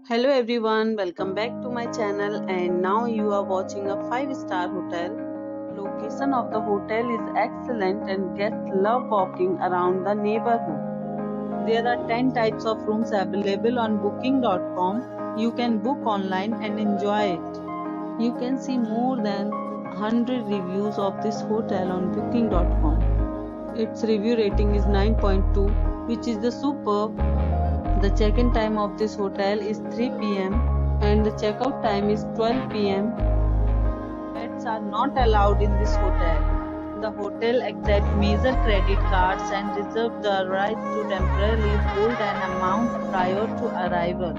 Hello everyone, welcome back to my channel and now you are watching a 5-star hotel. Location of the hotel is excellent and guests love walking around the neighborhood. There are 10 types of rooms available on booking.com. You can book online and enjoy it. You can see more than 100 reviews of this hotel on booking.com. Its review rating is 9.2, which is the superb. The check-in time of this hotel is 3 p.m. and the checkout time is 12 p.m. Pets are not allowed in this hotel. The hotel accepts major credit cards and reserves the right to temporarily hold an amount prior to arrival.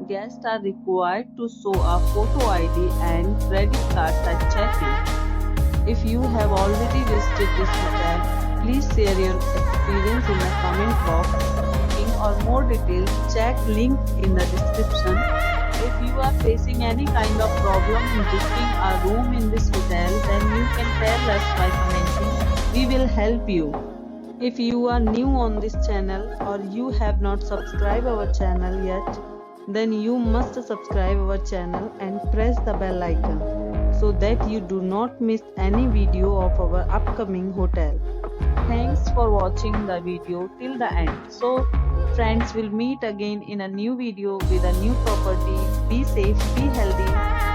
Guests are required to show a photo ID and credit cards at check-in. If you have already visited this hotel, please share your experience in the comment box. Or more details, check link in the description. If you are facing any kind of problem in booking a room in this hotel, then you can tell us by commenting. We will help you. If you are new on this channel or you have not subscribed our channel yet, then you must subscribe our channel and press the bell icon so that you do not miss any video of our upcoming hotel. Thanks for watching the video till the end. So friends, will meet again in a new video with a new property. Be safe, be healthy.